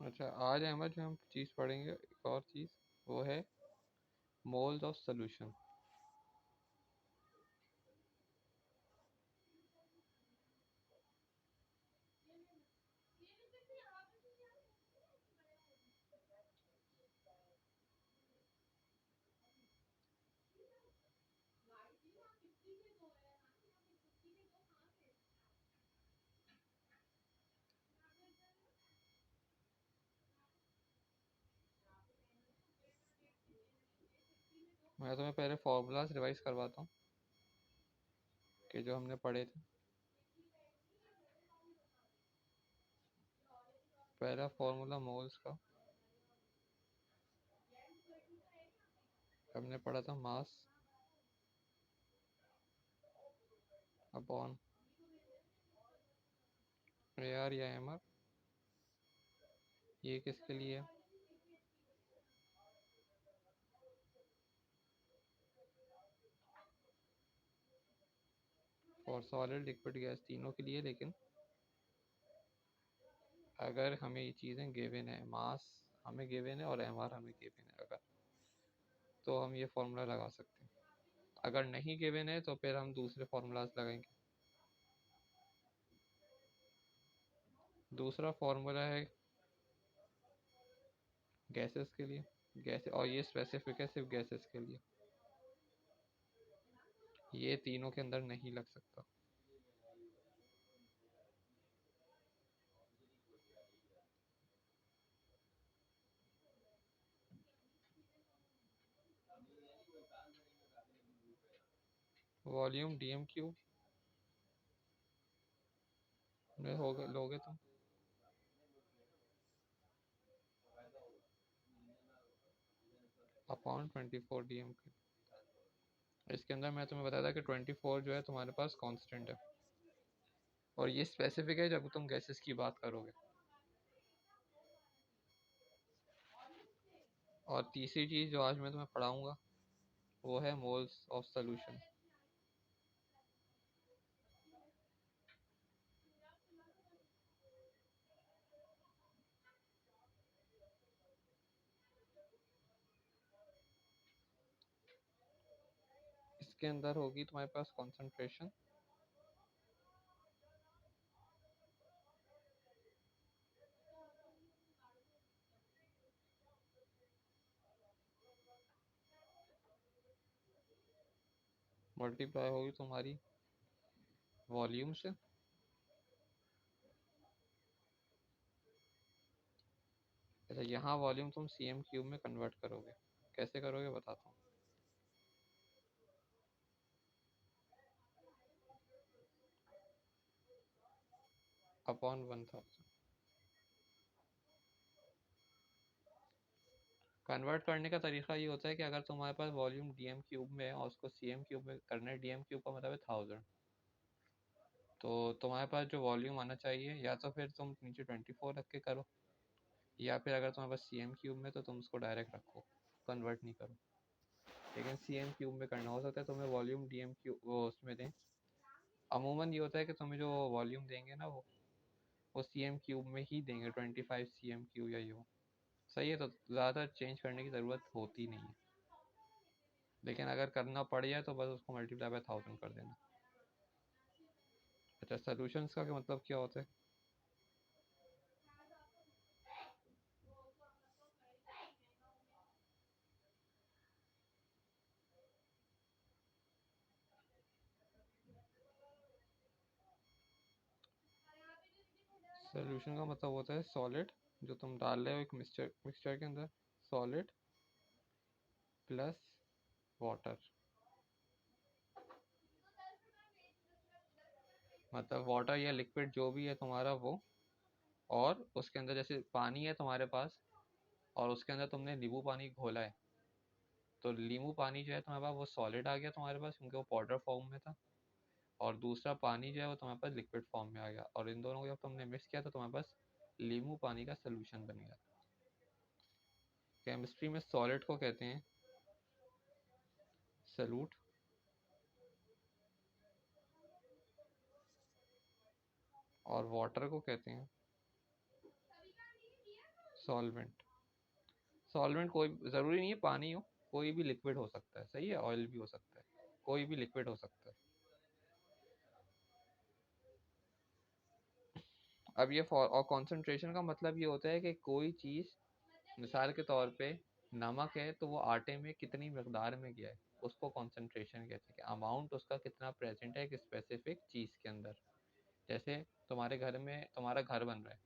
अच्छा, आज अहमद जो हम चीज़ पढ़ेंगे, एक और चीज़, वो है मोल्स ऑफ सोल्यूशन। मैं तुम्हें पहले फॉर्मूलाज रिवाइज करवाता हूँ कि जो हमने पढ़े थे। पहला फॉर्मूला मोल्स का हमने पढ़ा था, मास अपॉन एआर या एमआर। ये किसके लिए है? फॉर सॉलिड, लिक्विड, गैस, तीनों के लिए। लेकिन अगर हमें ये चीज़ें गिवन है, मास हमें गिवन है और एमआर हमें गिवन है अगर, तो हम ये फॉर्मूला लगा सकते हैं। अगर नहीं गिवन है तो फिर हम दूसरे फॉर्मूलाज लगाएंगे। दूसरा फॉर्मूला है गैसेस के लिए, गैस, और ये स्पेसिफिक है सिर्फ गैसेस के लिए, ये तीनों के अंदर नहीं लग सकता। वॉल्यूम डीएम क्यूब में होगा, लोगे तुम, अपॉन 24 डीएम क्यूब। इसके अंदर मैं तुम्हें बताया था कि 24 जो है तुम्हारे पास कांस्टेंट है, और ये स्पेसिफिक है जब तुम गैसेस की बात करोगे। और तीसरी चीज़ जो आज मैं तुम्हें पढ़ाऊंगा वो है मोल्स ऑफ सोल्यूशन। इसके अंदर होगी तुम्हारे पास कॉन्सेंट्रेशन, मल्टीप्लाई होगी तुम्हारी वॉल्यूम से, अच्छा यहाँ वॉल्यूम तुम सीएम क्यूब में कन्वर्ट करोगे। कैसे करोगे बताता हूँ। अपॉन 1000। कन्वर्ट करने का तरीका ये होता है कि अगर तुम्हारे पास वॉल्यूम डीएम क्यूब में है और उसको सीएम क्यूब में करना है, डीएम क्यूब का मतलब है 1000, तो तुम्हारे पास जो वॉल्यूम आना चाहिए, या तो फिर तुम नीचे 24 रख के करो, या फिर अगर तुम्हारे पास सीएम क्यूब में तो तुम उसको डायरेक्ट रखो, कन्वर्ट नहीं करो। लेकिन सीएम क्यूब में करना, हो सकता है तुम्हें वॉल्यूम डीएम क्यूब वो उसमें दें। अमूमन ये होता है कि तुम्हें जो वॉल्यूम देंगे ना वो सीएम क्यूब में ही देंगे, 25 सीएम क्यूब या यूँ। सही है, तो ज़्यादा चेंज करने की ज़रूरत होती नहीं है। लेकिन अगर करना पड़ जाए तो बस उसको मल्टीप्लाई बाय 1000 कर देना। अच्छा, सॉल्यूशंस का क्या मतलब क्या होता है? सॉल्यूशन का मतलब होता है सॉलिड, जो तुम डाल रहे हो एक मिक्सचर मिक्सचर के अंदर, सॉलिड प्लस वाटर। मतलब वाटर या लिक्विड जो भी है तुम्हारा वो, और उसके अंदर जैसे पानी है तुम्हारे पास और उसके अंदर तुमने नींबू पानी घोला है, तो नींबू पानी जो है तुम्हारे पास वो सॉलिड आ गया तुम्हारे पास, क्योंकि वो पाउडर फॉर्म में था। और दूसरा पानी जो है वो तुम्हारे पास लिक्विड फॉर्म में आ गया, और इन दोनों को जब तुमने मिक्स किया तो तुम्हारे पास नींबू पानी का सोल्यूशन बन गया। केमिस्ट्री में सॉलिड को कहते हैं सलूट, और वाटर को कहते हैं सॉल्वेंट, सॉल्वेंट कोई ज़रूरी नहीं है पानी हो, कोई भी लिक्विड हो सकता है, सही है, ऑयल भी हो सकता है, कोई भी लिक्विड हो सकता है। अब ये और कॉन्सेंट्रेशन का मतलब ये होता है कि कोई चीज़, मिसाल के तौर पे नमक है तो वो आटे में कितनी मकदार में गया है, उसको कॉन्सेंट्रेशन कहते हैं, कि अमाउंट उसका कितना प्रेजेंट है एक स्पेसिफिक चीज़ के अंदर। जैसे तुम्हारे घर में तुम्हारा घर बन रहा है,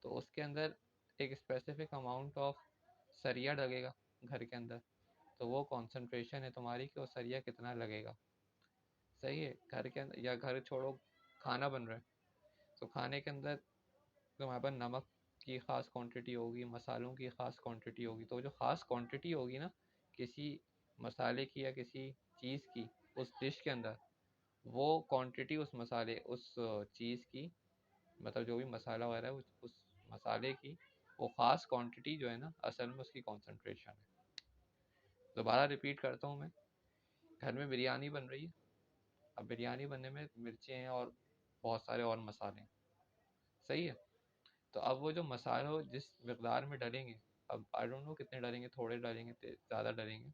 तो उसके अंदर एक स्पेसिफिक अमाउंट ऑफ सरिया लगेगा घर के अंदर, तो वो कॉन्सेंट्रेशन है तुम्हारी कि वो सरिया कितना लगेगा। सही है, घर के अंदर, या घर छोड़ो, खाना बन रहा है, तो खाने के अंदर तुम्हारे पास नमक की ख़ास क्वांटिटी होगी, मसालों की ख़ास क्वांटिटी होगी, तो जो ख़ास क्वांटिटी होगी ना किसी मसाले की या किसी चीज़ की उस डिश के अंदर, वो क्वांटिटी उस मसाले उस चीज़ की, मतलब जो भी मसाला वगैरह है उस मसाले की वो ख़ास क्वांटिटी जो है ना, असल में उसकी कॉन्सेंट्रेशन है। दोबारा रिपीट करता हूँ मैं, घर में बिरयानी बन रही है, अब बिरयानी बनने में मिर्चें हैं और बहुत सारे और मसाले हैं, सही है। तो अब वो जो मसाले हो जिस मकदार में डलेंगे, अब आई डोंट नो कितने डलेंगे, थोड़े डलेंगे ज़्यादा डलेंगे,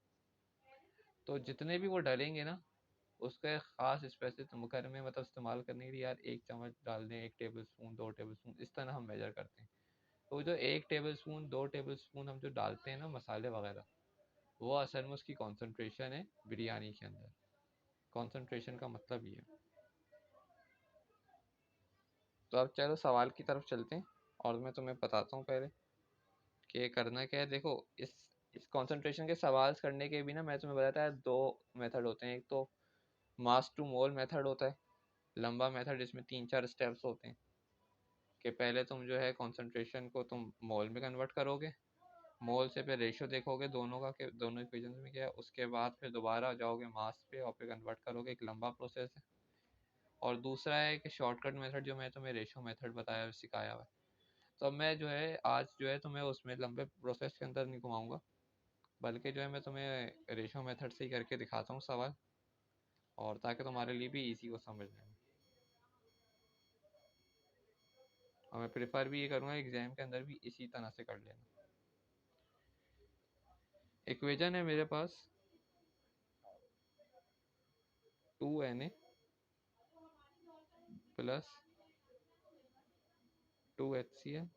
तो जितने भी वो डलेंगे ना उसका एक ख़ास स्पेसिफिक घर में मतलब इस्तेमाल करने के लिए, यार 1 चम्मच डाल दें, 1 टेबल स्पून, 2 टेबल स्पून, इस तरह हम मेजर करते हैं। तो जो 1 टेबल स्पून 2 टेबल स्पून हम जो डालते हैं ना मसाले वगैरह, वो असल में उसकी कॉन्सेंट्रेशन है बिरयानी के अंदर। कॉन्सेंट्रेशन का मतलब ये है। तो अब चलो सवाल की तरफ चलते हैं, और मैं तुम्हें बताता हूँ पहले कि करना क्या है। देखो, इस कंसंट्रेशन के सवाल करने के भी ना, मैं तुम्हें बताया था 2 मेथड होते हैं। एक तो मास टू मोल मेथड होता है, लंबा मेथड, जिसमें 3-4 स्टेप्स होते हैं, कि पहले तुम जो है कंसंट्रेशन को तुम मोल में कन्वर्ट करोगे, मोल से फिर रेशियो देखोगे दोनों का कि दोनों इक्वेशन में क्या है, उसके बाद फिर दोबारा जाओगे मास पे और फिर कन्वर्ट करोगे, एक लंबा प्रोसेस है। और दूसरा है कि शॉर्टकट मेथड, जो मैं तुम्हें रेशियो मेथड बताया सिखाया हुआ है। तो अब मैं जो है आज जो है तुम्हें उसमें लंबे प्रोसेस के अंदर नहीं घुमाऊंगा, बल्कि जो है मैं तुम्हें रेशो मेथड से ही करके दिखाता हूँ सवाल, और ताकि तुम्हारे लिए भी इजी हो समझने में। और मैं प्रेफर भी ये करूँगा एग्जाम के अंदर भी इसी तरह से कर लेना। इक्वेशन है मेरे पास 2Na+2HCl,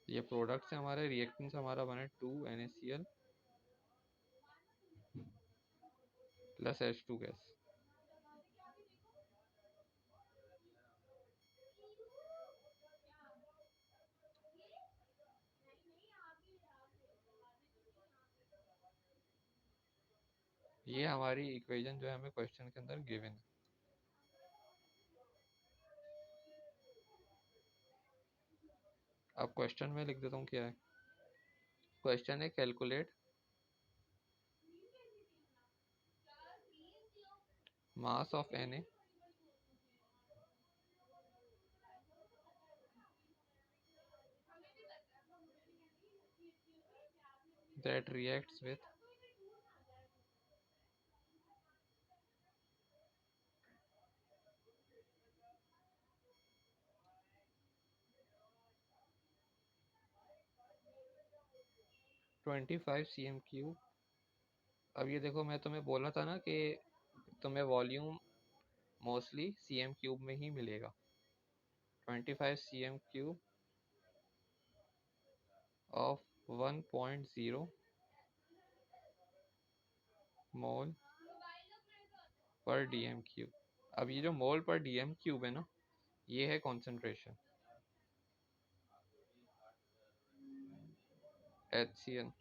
ये प्रोडक्ट से हमारे रिएक्टेंट से हमारा बने 2NaCl+H2 गैस। ये हमारी इक्वेशन जो है हमें क्वेश्चन के अंदर गिवन है। अब क्वेश्चन में लिख देता हूँ क्या है। क्वेश्चन है calculate mass of Na that reacts with 25 cm3। अब ये देखो, मैं तुम्हें बोला था ना कि तुम्हें वॉल्यूम मोस्टली cm³ में ही मिलेगा। 25 cm³ ऑफ 1.0 मोल पर dm³। अब ये जो मोल पर dm³ है ना, ये है कॉन्सेंट्रेशन HCl।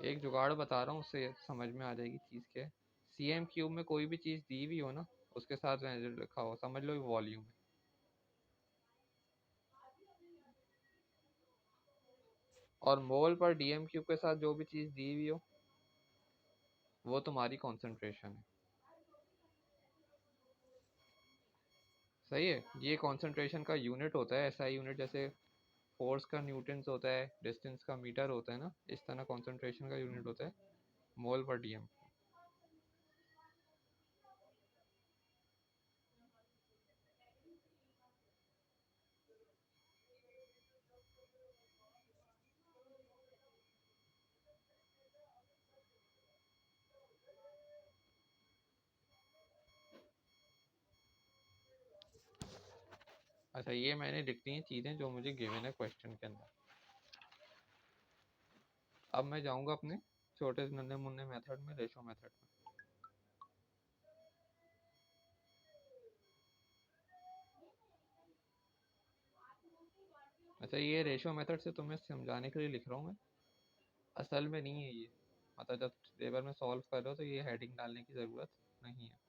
एक जुगाड़ बता रहा हूँ, उससे समझ में आ जाएगी चीज़ क्या है। cm³ में कोई भी चीज़ दी हुई हो ना, उसके साथ लिखा हो, समझ लो वॉल्यूम है। और मोल पर dm³ के साथ जो भी चीज़ दी हुई हो, वो तुम्हारी कॉन्सेंट्रेशन है। सही है, ये कॉन्सेंट्रेशन का यूनिट होता है, ऐसा यूनिट जैसे फोर्स का न्यूटन्स होता है, डिस्टेंस का मीटर होता है ना, इस तरह कॉन्सेंट्रेशन का यूनिट होता है मोल पर डीएम। अच्छा, ये मैंने लिख दी हैं चीज़ें जो मुझे गिवन है क्वेश्चन के अंदर। अब मैं जाऊंगा अपने छोटे नन्हे मुन्ने मेथड में, रेशो मेथड में। अच्छा, ये रेशो मेथड से तुम्हें समझाने के लिए लिख रहा हूँ मैं, असल में नहीं है ये। मतलब जब टेबल में सॉल्व कर रहे हो तो ये हेडिंग डालने की ज़रूरत नहीं है।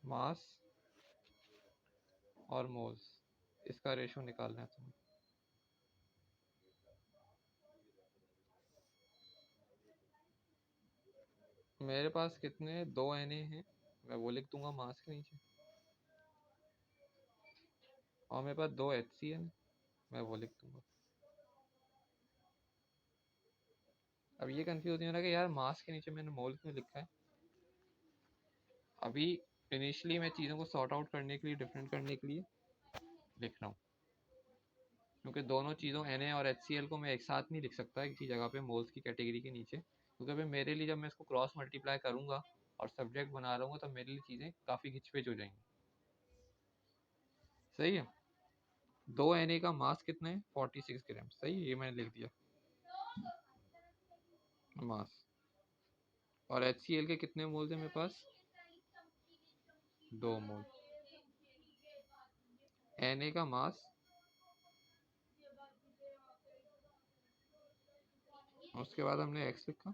मास और मोल्स, इसका रेशो निकालना है तुम्हें। मेरे पास कितने 2 Na हैं, मैं वो लिख दूंगा मास के नीचे। और मेरे पास 2 HCl, मैं वो लिख दूंगा। अब ये कंफ्यूज नहीं हो रहा कि यार मास के नीचे मैंने मोल क्यों लिखा है। अभी इनिशियली मैं चीज़ों को सॉर्ट आउट करने के लिए, डिफरेंट करने के लिए लिख रहा हूँ, क्योंकि दोनों चीज़ों Na और HCl को मैं एक साथ नहीं लिख सकता एक ही जगह पे मोल्स की कैटेगरी के नीचे, क्योंकि अभी मेरे लिए जब मैं इसको क्रॉस मल्टीप्लाई करूंगा और सब्जेक्ट बना रहा हूँ तब मेरे लिए चीज़ें काफ़ी खिंचपेच हो जाएंगी। सही है। 2 Na का मास कितना है, 46 ग्राम। सही है, ये मैंने लिख दिया मास। और HCl के कितने मोल्स है मेरे पास, 2 मोल। Na का मास, उसके बाद हमने x लिखा।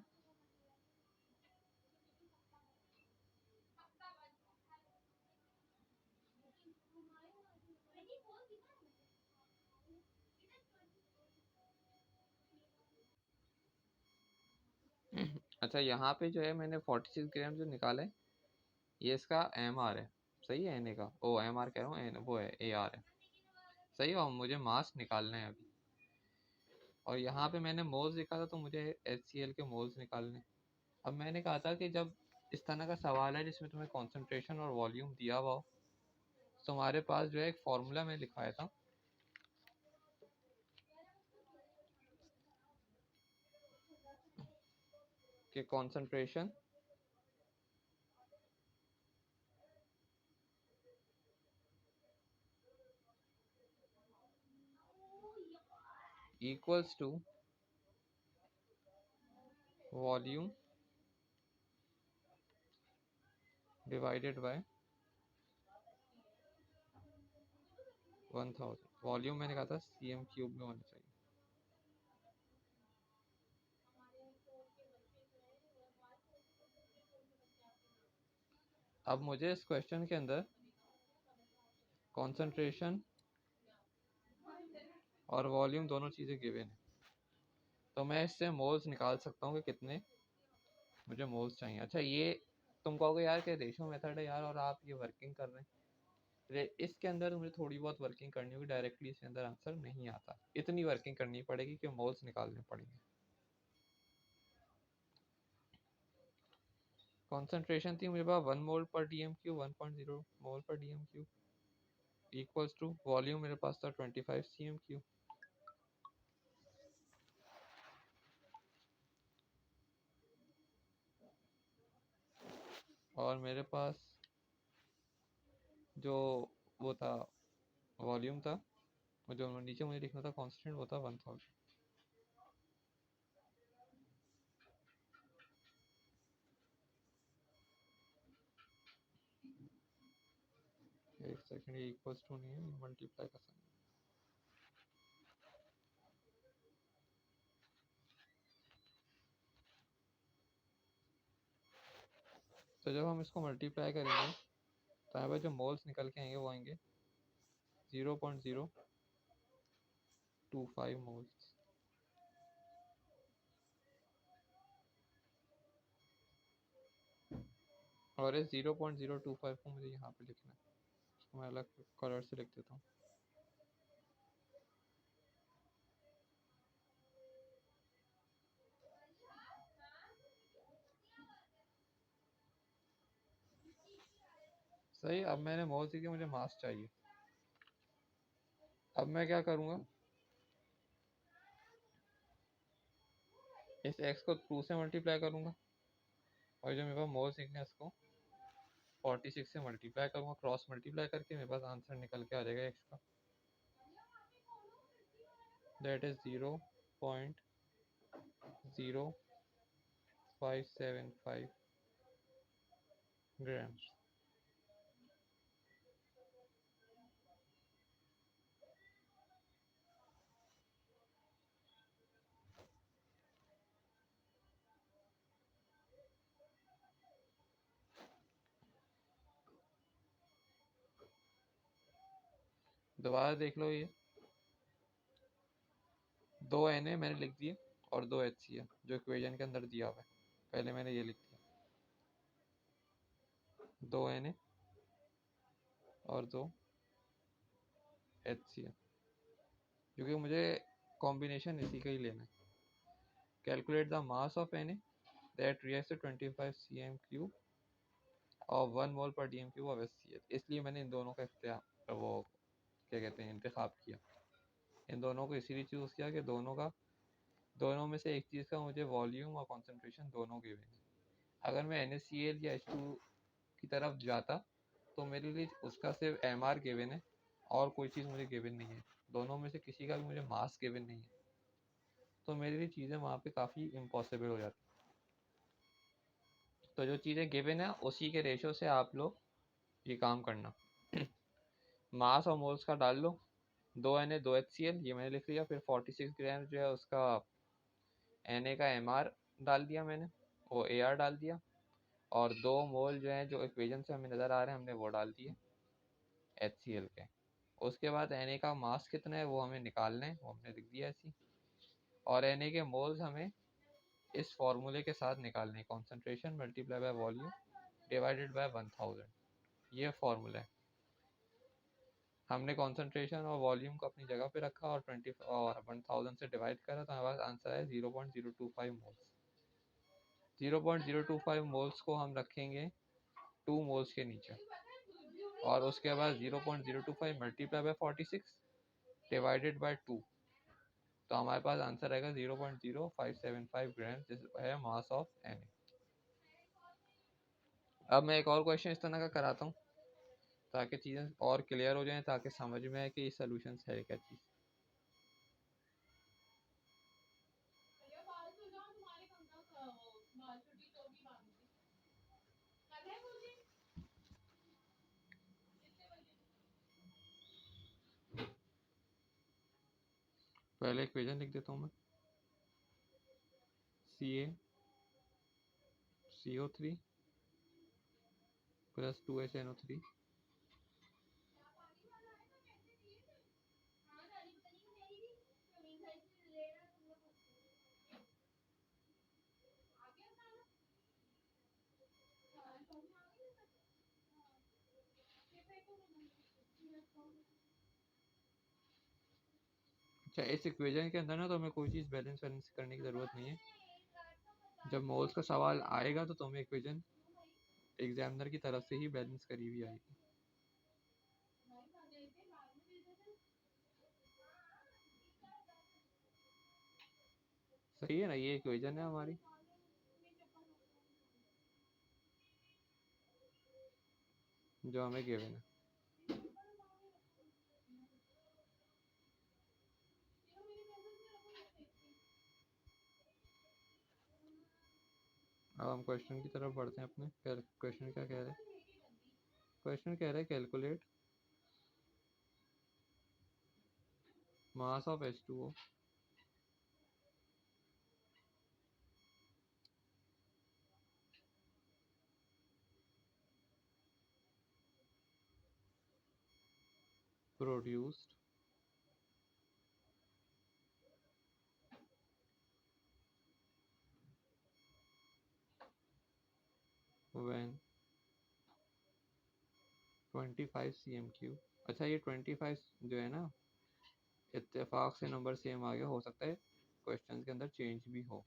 अच्छा, यहाँ पे जो है मैंने 46 ग्राम जो निकाला है, ये इसका MR है। सही है, Na का, ओ MR कह रहा हूँ, वो है AR है। सही है, और मुझे मास निकालना है अभी। और यहाँ पे मैंने मोल्स लिखा था तो मुझे HCl के मोल्स निकालने हैं। अब मैंने कहा था कि जब इस तरह का सवाल है जिसमें तुम्हें कॉन्सेंट्रेशन और वॉल्यूम दिया हुआ हो, तो हमारे पास जो है एक फॉर्मूला में लिखवाया था कि concentration equals to volume divided by 1000। Volume मैंने कहा था cm³ में होना चाहिए। अब मुझे इस क्वेश्चन के अंदर कॉन्सेंट्रेशन और वॉल्यूम दोनों चीज़ें गिवन है, तो मैं इससे मोल्स निकाल सकता हूँ कि कितने मुझे मोल्स चाहिए। अच्छा, ये तुम कहोगे यार कि रेशो मेथड है यार और आप ये वर्किंग कर रहे हैं, इसके अंदर मुझे थोड़ी बहुत वर्किंग करनी होगी, डायरेक्टली इसके अंदर आंसर नहीं आता। इतनी वर्किंग करनी पड़ेगी कि मोल्स निकालने पड़ेंगे। कॉन्सेंट्रेशन थी मेरे पास 1 मोल पर DMQ, 1.0 मोल पर DMQ इक्वल्स टू वॉल्यूम मेरे पास था 25 cm³। और मेरे पास जो वो था वॉल्यूम था, जो नीचे मुझे लिखना था कांस्टेंट, वो था 1000। एक सेकंड, ये इक्वल्स टू नहीं है, मल्टीप्लाई का साइन। तो जब हम इसको मल्टीप्लाई करेंगे तो यहाँ पर जो मोल्स निकल के आएंगे वो आएंगे 0.025 मोल्स। और इस 0.025 को मुझे यहाँ पे लिखना है, इसको मैं अलग कलर से लिख देता हूँ। सही, अब मैंने मोल सीखे, मुझे मास चाहिए। अब मैं क्या करूँगा, इस x को 2 से मल्टीप्लाई करूँगा और जो मेरे पास मोल सीखना है उसको 46 से मल्टीप्लाई करूँगा, क्रॉस मल्टीप्लाई करके मेरे पास आंसर निकल के आ जाएगा x का, दैट इज 0.0575 ग्राम्स। दोबारा देख लो, ये 2 Na मैंने लिख दिए और 2 HCl जो इक्वेशन के अंदर दिया हुआ है, पहले मैंने ये लिख दिया 2 Na और 2 HCl, क्योंकि मुझे कॉम्बिनेशन इसी का ही लेना है। Calculate the mass of Na that reacts to 25 cm³ और 1 मोल पर dm³ ऑफ HCl। इसलिए मैंने इन दोनों का वो क्या कहते हैं इंतखाब किया, इन दोनों को इसीलिए चूज़ किया कि दोनों में से एक चीज़ का मुझे वॉल्यूम और कॉन्सेंट्रेशन दोनों गिवन है। अगर मैं NaCl या H2 की तरफ जाता तो मेरे लिए उसका सिर्फ MR गिवन है और कोई चीज़ मुझे गिवन नहीं है, दोनों में से किसी का भी मुझे मास गिवन नहीं है, तो मेरे लिए चीज़ें वहाँ पे काफ़ी इम्पॉसिबल हो जाती। तो जो चीज़ें गिवन है उसी के रेशो से आप लोग ये काम करना। मास और मोल्स का डाल लो, 2 Na 2 HCl ये मैंने लिख लिया, फिर 46 ग्राम जो है उसका Na का MR डाल दिया मैंने, वो AR डाल दिया, और 2 मोल जो है जो इक्वेशन से हमें नज़र आ रहे हैं हमने वो डाल दिए HCl के। उसके बाद Na का मास कितना है वो हमें निकालना है, वो हमने लिख दिया ऐसी, और Na के मोल्स हमें इस फॉर्मूले के साथ निकालने हैं, concentration multiply by volume divided by 1000, ये फॉर्मूला है। हमने कॉन्सेंट्रेशन और वॉल्यूम को अपनी जगह पे रखा और 1000 से डिवाइड करा, तो हमारे पास आंसर है 0.025 मोल्स। 0.025 मोल्स को हम रखेंगे 2 मोल्स के नीचे, और उसके बाद 0.025 मल्टीप्लाई बाय 46 डिवाइडेड बाय 2, तो हमारे पास आंसर आएगा 0.0575 ग्राम, जिस है मास ऑफ Na। अब मैं एक और क्वेश्चन इस तरह का कराता हूँ ताकि चीज़ें और क्लियर हो जाएं, ताकि समझ में आए कि ये सोल्यूशन है क्या चीज़। पहले इक्वेशन लिख देता हूँ मैं, CaCO3 प्लस 2HNO3 अच्छा, इस इक्वेशन के अंदर ना तो हमें कोई चीज़ बैलेंस करने की ज़रूरत नहीं है। जब मोल्स का सवाल आएगा तो तुम्हें इक्वेशन एग्जामिनर की तरफ से ही बैलेंस करी हुई आएगी। सही है ना, ये इक्वेशन है हमारी, जो हमें गिवन है। अब हम क्वेश्चन की तरफ बढ़ते हैं अपने। क्वेश्चन क्या कह रहे हैं? क्वेश्चन कह रहे हैं calculate mass of H2O produced when 25 cm3। अच्छा ये 25 जो है ना, इत्तेफाक से नंबर सेम आ गया, हो सकता है क्वेश्चन के अंदर चेंज भी हो,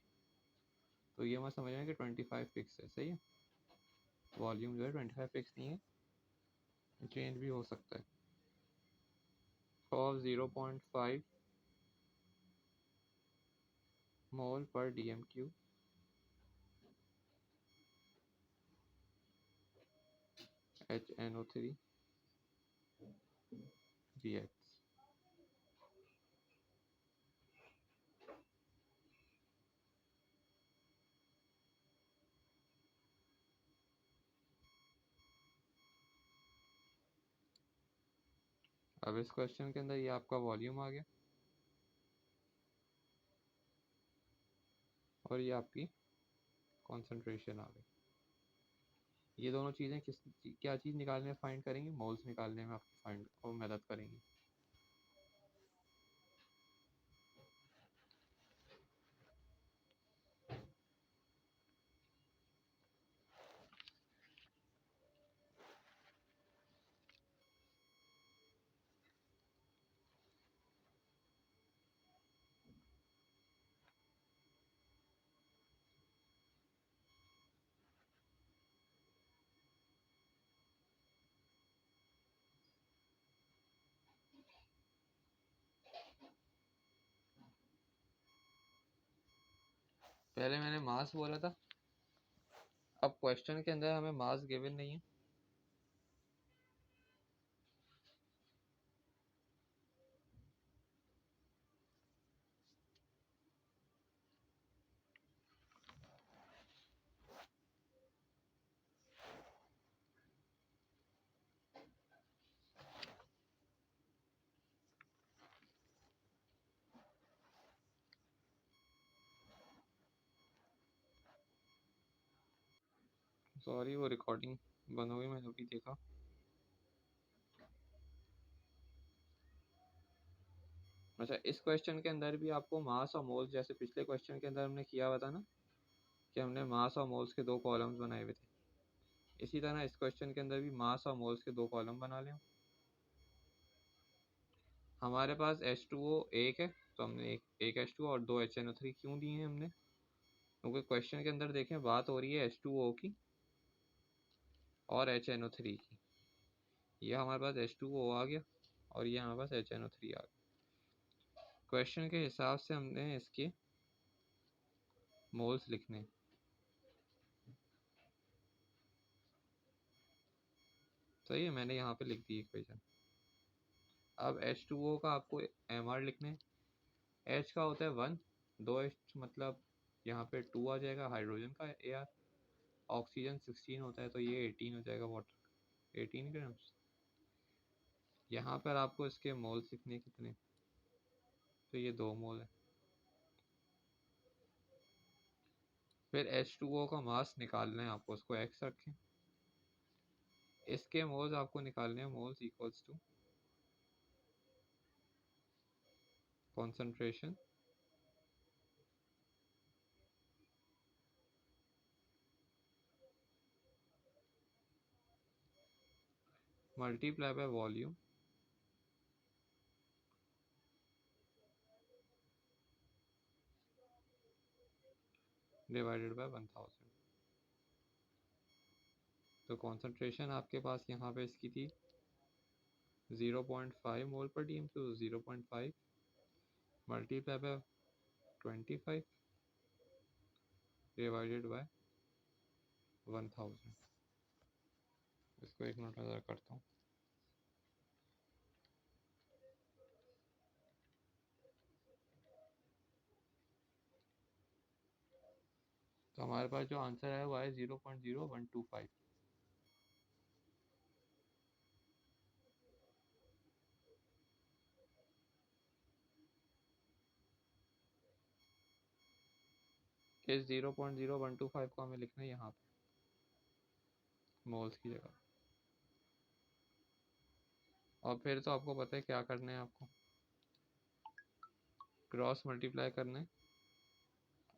तो ये मत समझना कि 25 फिक्स है। सही है, वॉल्यूम जो है 25 फिक्स नहीं है, चेंज भी हो सकता है। ऑफ 0.5 मोल पर dm3 HNO3 reacts। अब इस क्वेश्चन के अंदर ये आपका वॉल्यूम आ गया और ये आपकी कॉन्सेंट्रेशन आ गई। ये दोनों चीज़ें क्या चीज़ निकालने में फाइंड करेंगी, मोल्स निकालने में आपकी फाइंड और मदद करेंगी। पहले मैंने मास बोला था, अब क्वेश्चन के अंदर हमें मास गिवन नहीं है, सॉरी वो रिकॉर्डिंग बंद हो गई, मैंने अभी देखा। अच्छा इस क्वेश्चन के अंदर भी आपको मास और मोल्स, जैसे पिछले क्वेश्चन के अंदर हमने किया हुआ था ना कि हमने मास और मोल्स के दो कॉलम्स बनाए हुए थे, इसी तरह इस क्वेश्चन के अंदर भी मास और मोल्स के दो कॉलम बना लें। हमारे पास H2O एक है, तो हमने एक H2O और दो HNO3 क्यों दिए हैं हमने, क्योंकि क्वेश्चन के अंदर देखें बात हो रही है H2O की और HNO3 की। ये हमारे पास H2O आ गया और ये हमारे पास HNO3 आ गया। क्वेश्चन के हिसाब से हमने इसके मोल्स लिखने। सही है, मैंने यहाँ पे लिख दी इक्वेशन। अब H2O का आपको MR लिखने। H का होता है 1, 2H मतलब यहाँ पे 2 आ जाएगा हाइड्रोजन का AR, ऑक्सीजन 16 होता है तो ये 18 हो जाएगा, वाटर 18 ग्राम्स। यहाँ पर आपको इसके मोल्स लिखने कितने, तो ये 2 मोल है। फिर H2O का मास निकालना है आपको, उसको X रखें। इसके मोल्स आपको निकालने हैं, moles equals to concentration multiply by volume divided by 1000। तो कॉन्सेंट्रेशन आपके पास यहाँ पे इसकी थी 0.5 मोल पर डी एम, तो 0.5 मल्टीप्लाई बाय 25 डिवाइडेड बाय 1000। इसको एक मिनट नज़र करता हूँ। तो हमारे पास जो आंसर है वो है 0.0125। इस 0.0125 को हमें लिखना है यहाँ पे मोल्स की जगह। और फिर तो आपको पता है क्या करना है, आपको क्रॉस मल्टीप्लाई करना है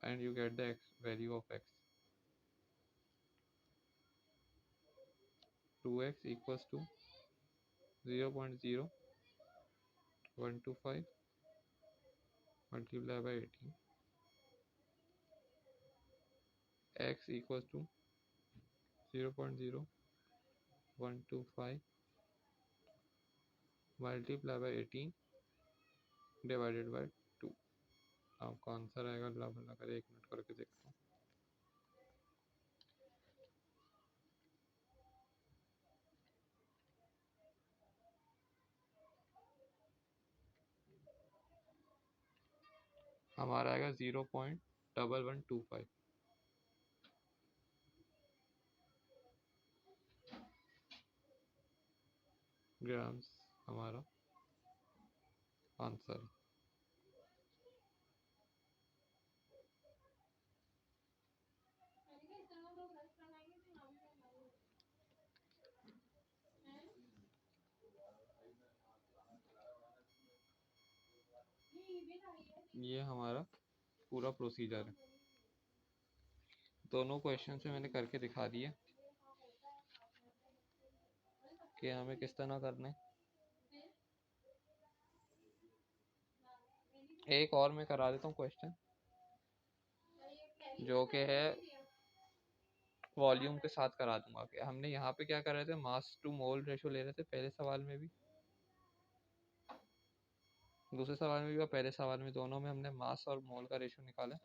and you get the value of x। 2x equals to 0.0125 multiplied by 18 x equals to 0.0125 multiplied by 18 divided by 2। आपका आंसर आएगा, लगाकर 1 मिनट करके देखता हूँ। हमारा आएगा 0.1125 ग्राम्स हमारा आंसर। ये हमारा पूरा प्रोसीजर है। दोनों क्वेश्चन से मैंने करके दिखा दिया कि हमें किस तरह करना है। एक और मैं करा देता हूँ क्वेश्चन, जो कि है वॉल्यूम के साथ करा दूंगा। कि हमने यहाँ पे क्या कर रहे थे, मास टू मोल रेशो ले रहे थे पहले सवाल में भी, दूसरे सवाल में भी और पहले सवाल में, दोनों में हमने मास और मोल का रेशो निकाला।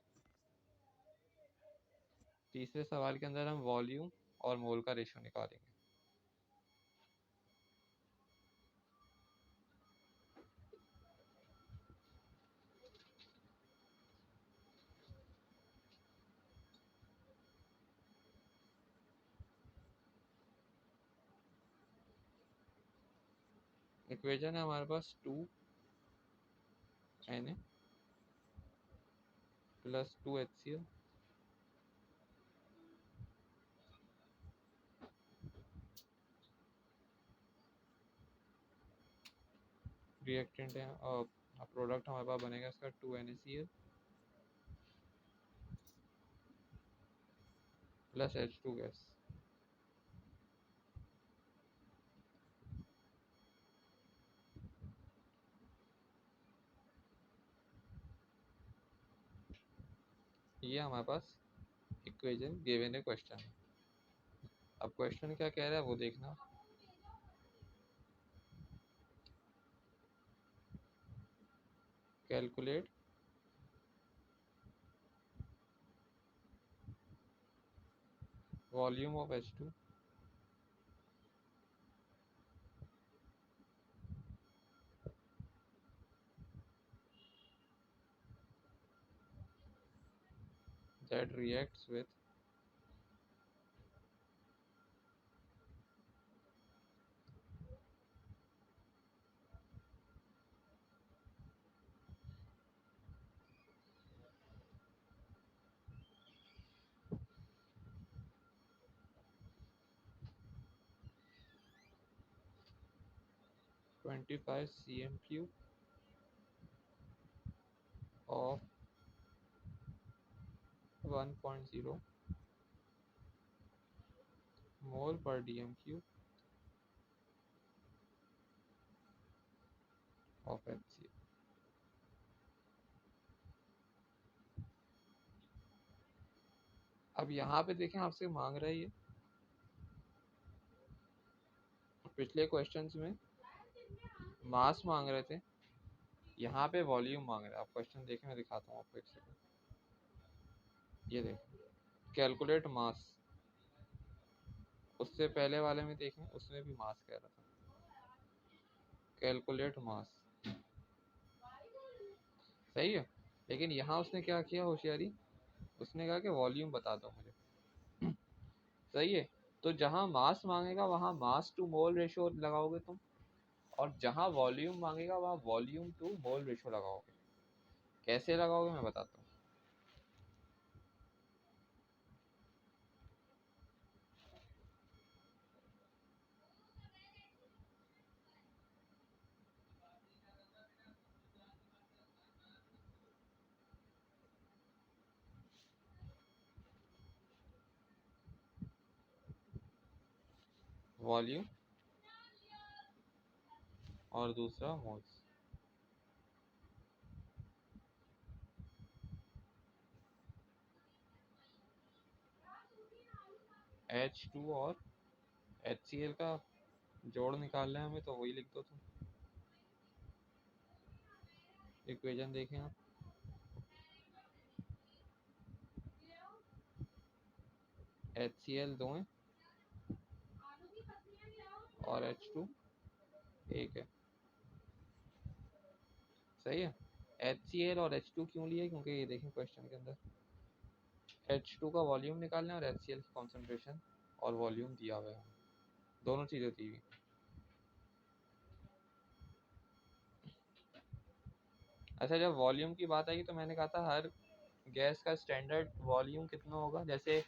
तीसरे सवाल के अंदर हम वॉल्यूम और मोल का रेशो निकालेंगे। इक्वेशन है हमारे पास 2Na प्लस 2HCl रिएक्टेंट है, और प्रोडक्ट हमारे पास बनेगा इसका 2NaCl प्लस H2 गैस। ये हमारे पास इक्वेशन गिवन है क्वेश्चन में। अब क्वेश्चन क्या कह रहा है वो देखना। Calculate volume of H2 that reacts with 25 cm³ of 1.0 mole per dm³ of HCl। अब यहाँ पे देखें, आपसे मांग रहा है ये, पिछले क्वेश्चंस में मास मांग रहे थे, यहाँ पे वॉल्यूम मांग रहे हैं। आप क्वेश्चन देखें, मैं दिखाता हूँ आपको एक सेकंड। ये देखें, कैलकुलेट मास। उससे पहले वाले में देखें, उसमें भी मास कह रहा था, कैलकुलेट मास, सही है। लेकिन यहाँ उसने क्या किया होशियारी, उसने कहा कि वॉल्यूम बता दो मुझे। सही है। तो जहाँ मास मांगेगा वहाँ मास टू मोल रेशो लगाओगे तुम, और जहाँ वॉल्यूम मांगेगा वहाँ वॉल्यूम टू मोल रेशो लगाओगे। कैसे लगाओगे मैं बताता हूँ। वॉल्यूम और दूसरा मोल्स। H2 और HCl का जोड़ निकालना है हमें, तो वही लिख दो तुम। इक्वेशन देखें आप, HCl दो है और H2 एक है। सही है। HCl और H2 क्यों लिए, क्योंकि ये देखें क्वेश्चन के अंदर H2 का वॉल्यूम निकालना है और HCl की कॉन्सेंट्रेशन और वॉल्यूम दिया हुआ है, दोनों चीज़ें दी हुई। अच्छा, जब वॉल्यूम की बात आई तो मैंने कहा था हर गैस का स्टैंडर्ड वॉल्यूम कितना होगा। जैसे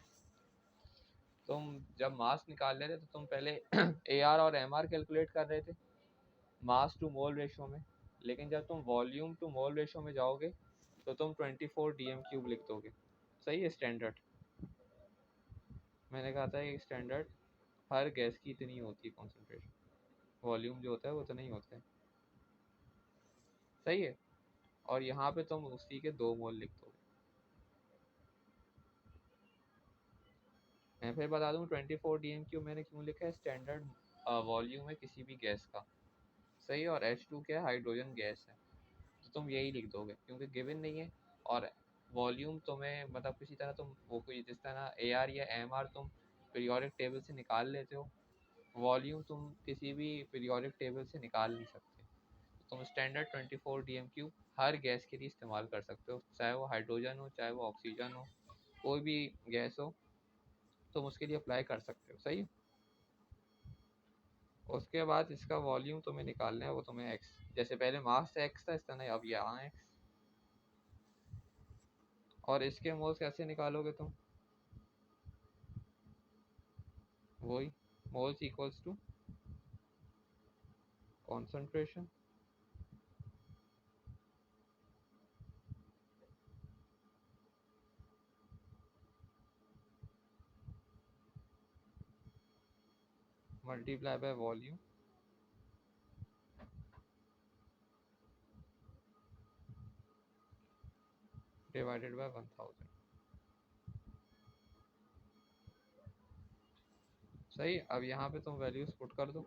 तुम जब मास निकाल रहे थे तो तुम पहले AR और MR कैलकुलेट कर रहे थे मास टू मोल रेशो में, लेकिन जब तुम वॉल्यूम टू मोल रेशो में जाओगे तो तुम 24 dm³ लिख दोगे। सही है स्टैंडर्ड। मैंने कहा था ये स्टैंडर्ड हर गैस की इतनी होती है कॉन्सेंट्रेशन, वॉल्यूम जो होता है वो उतना ही होता है। सही है। और यहाँ पे तुम उसी के 2 मोल लिख दोगे। मैं फिर बता दूँ 24 dm³ मैंने क्यों लिखा है, स्टैंडर्ड वॉल्यूम है किसी भी गैस का। सही है। और H2 क्या है, हाइड्रोजन गैस है, तो तुम यही लिख दोगे क्योंकि गिवन नहीं है। और वॉल्यूम तुम्हें मतलब किसी तरह तुम वो कोई जिस तरह AR या MR तुम पीरियोडिक टेबल से निकाल लेते हो, वॉल्यूम तुम किसी भी पीरियोडिक टेबल से निकाल नहीं सकते। तो तुम स्टैंडर्ड 24 dm³ हर गैस के लिए इस्तेमाल कर सकते हो, चाहे वो हाइड्रोजन हो चाहे वो ऑक्सीजन हो, कोई भी गैस हो तुम उसके लिए अप्लाई कर सकते हो। सही है। उसके बाद इसका वॉल्यूम तुम्हें निकालना है, वो तुम्हें एक्स, जैसे पहले मास एक्स था इस तरह अब यहाँ है। और इसके मोल्स कैसे निकालोगे तुम, वही moles equals to concentration multiply by volume divided by 1000। सही। अब यहाँ पे तुम वैल्यूज पुट कर दो।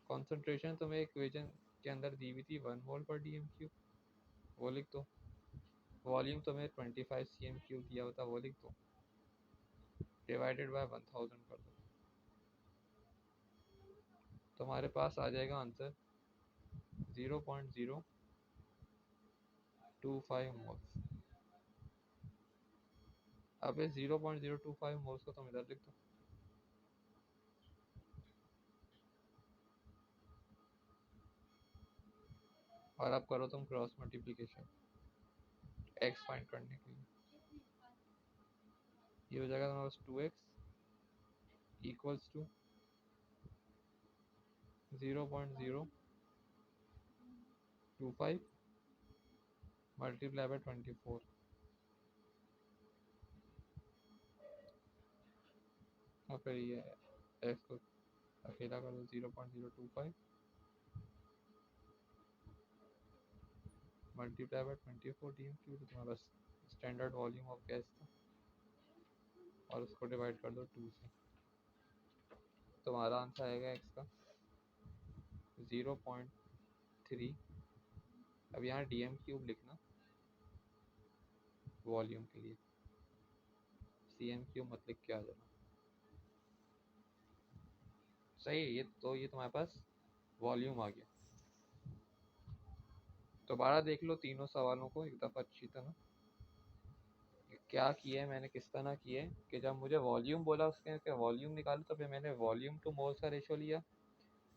कॉन्सेंट्रेशन तुम्हें इक्वेशन के अंदर दी हुई थी 1 मोल पर dm³, वो लिख दो। वॉल्यूम तुम्हें 25 cm³ दिया होता, वो लिख दो, डिवाइडेड बाय 1000 कर दो। तुम्हारे पास आ जाएगा आंसर 0.025 मोल्स। अब इस 0.025 मोल्स को तुम इधर लिख दो और अब करो तुम क्रॉस मल्टीप्लिकेशन एक्स फाइंड करने के लिए। ये हो जाएगा तुम्हारे पास 2x equals to 0.025 multiply by 24। और फिर ये एक्स को अकेला कर दो 0.025 मल्टीप्लाई बाय 24 dm³, तो तुम्हारा स्टैंडर्ड वॉल्यूम ऑफ गैस था, और उसको डिवाइड कर दो 2 से। तुम्हारा आंसर आएगा एक्स का 0.3। अब यहाँ dm³ लिखना वॉल्यूम के लिए, cm³ मत लिख के आ जाना। सही है। ये तो ये तुम्हारे पास वॉल्यूम आ गया। दोबारा देख लो तीनों सवालों को एक दफ़ा अच्छी तरह, क्या किया है मैंने, किस तरह किया है कि जब मुझे वॉल्यूम बोला उसके वॉल्यूम निकालो तो फिर मैंने वॉल्यूम टू मोल्स का रेशो लिया।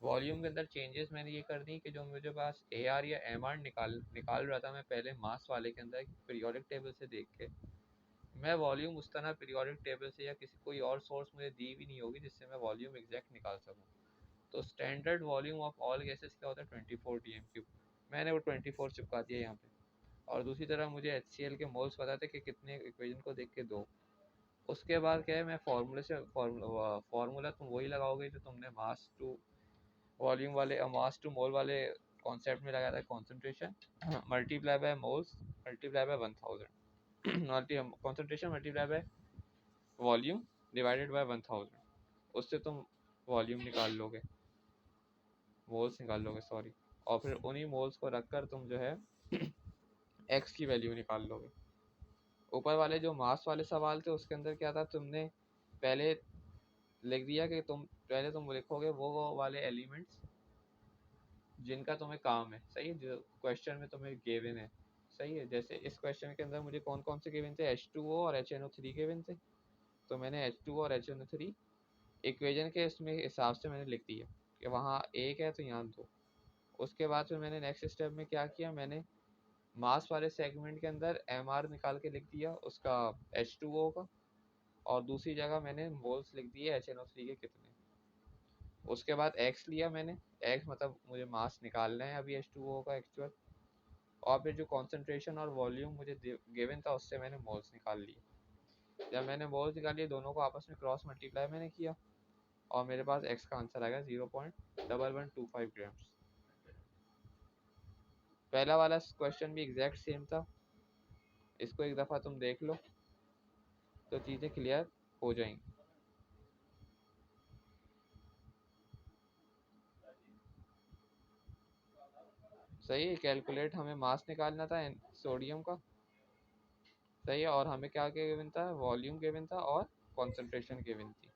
वॉल्यूम के अंदर चेंजेस मैंने ये कर दी कि जो मुझे पास AR या MR निकाल रहा था मैं पहले मास वाले के अंदर पीरियोडिक टेबल से देख के, मैं वॉल्यूम उस तरह पीरियोडिक टेबल से या किसी कोई और सोर्स मुझे दी भी नहीं होगी जिससे मैं वॉल्यूम एग्जैक्ट निकाल सकूँ। तो standard volume of all gases क्या होता है 24 dm³। मैंने वो 24 चिपका दिया यहाँ पे। और दूसरी तरफ मुझे HCl के मोल्स पता थे कि कितने, इक्वेशन को देख के दो। उसके बाद क्या है, मैं फार्मूले से फार्मूला तुम वही लगाओगे जो तुमने मास टू वॉल्यूम वाले मास टू मोल वाले कॉन्सेप्ट में लगाया था concentration multiply bye moles multiply by 1000 concentration multiply by volume divided by 1000, उससे तुम वॉल्यूम निकाल लोगे, मोल्स निकाल लोगे सॉरी, और फिर उन्हीं मोल्स को रखकर तुम जो है एक्स की वैल्यू निकाल लोगे। ऊपर वाले जो मास वाले सवाल थे उसके अंदर क्या था, तुमने पहले लिख दिया कि पहले तुम लिखोगे वो वाले एलिमेंट्स जिनका तुम्हें काम है, सही है, जो क्वेश्चन में तुम्हें गिवन है, सही है। जैसे इस क्वेश्चन के अंदर मुझे कौन कौन से गिवन थे, H2O और HNO3 गिवन थे, तो मैंने H2O और HNO3 इक्वेशन के इसमें हिसाब से मैंने लिख दिया कि वहाँ एक है तो यहाँ दो। उसके बाद फिर मैंने नेक्स्ट स्टेप में क्या किया, मैंने मास वाले सेगमेंट के अंदर MR निकाल के लिख दिया उसका H2O का, और दूसरी जगह मैंने मोल्स लिख दिए HNO3 के कितने। उसके बाद x लिया मैंने, x मतलब मुझे मास निकालना है अभी H2O का एक्चुअल, और फिर जो कॉन्सेंट्रेशन और वॉल्यूम मुझे गिवन था उससे मैंने मोल्स निकाल लिए। जब मैंने मोल्स निकाल लिए दोनों को आपस में क्रॉस मल्टीप्लाई मैंने किया और मेरे पास x का आंसर आ गया 0.1125 ग्राम्स। पहला वाला क्वेश्चन भी एग्जैक्ट सेम था, इसको एक दफ़ा तुम देख लो तो चीज़ें क्लियर हो जाएंगी। सही है, कैलकुलेट हमें मास निकालना था सोडियम का, सही है, और हमें क्या क्या गिवन था, वॉल्यूम गिवन था और कॉन्सेंट्रेशन गिवन थी।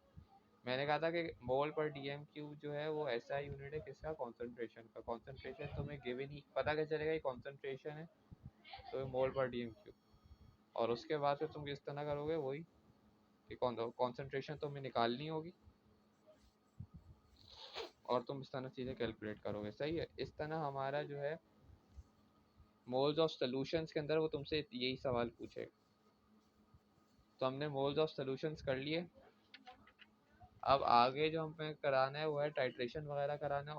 मैंने कहा था कि मोल पर डीएम क्यूब जो है वो ऐसा यूनिट है किसका, कॉन्सेंट्रेशन का। कॉन्सेंट्रेशन तुम्हें गिवन ही पता कैसे चलेगा ये कॉन्सेंट्रेशन है, तो मोल पर डीएम क्यूब, और उसके बाद फिर तुम किस तरह करोगे वही कि कॉन्सेंट्रेशन तुम्हें निकालनी होगी और तुम इस तरह चीज़ें कैलकुलेट करोगे, सही है। इस तरह हमारा जो है मोल्स ऑफ सॉल्यूशंस के अंदर वो तुमसे यही सवाल पूछेगा। तो हमने मोल्स ऑफ सॉल्यूशंस कर लिए, अब आगे जो हमें कराना है वो है टाइट्रेशन वगैरह कराना है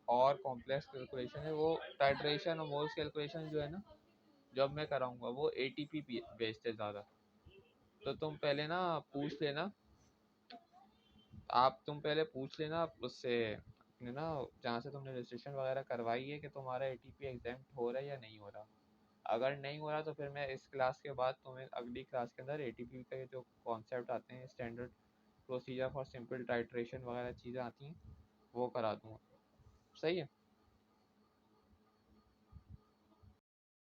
और कॉम्प्लेक्स कैलकुलेशन है। वो टाइट्रेशन और मोल्स कैलकुलेशन जो है ना, जब मैं कराऊंगा वो एटीपी बेस्ड है ज़्यादा। तो तुम पहले ना पूछ लेना, तुम पहले पूछ लेना उससे अपने ना, जहाँ से तुमने रजिस्ट्रेशन वगैरह करवाई है कि तुम्हारा एटीपी एग्जाम्प्ट हो रहा है या नहीं हो रहा। अगर नहीं हो रहा तो फिर मैं इस क्लास के बाद तुम्हें अगली क्लास के अंदर एटीपी के जो कॉन्सेप्ट आते हैं, standard procedure for simple titration वगैरह चीज़ें आती हैं, वो करा दूँगा, सही है।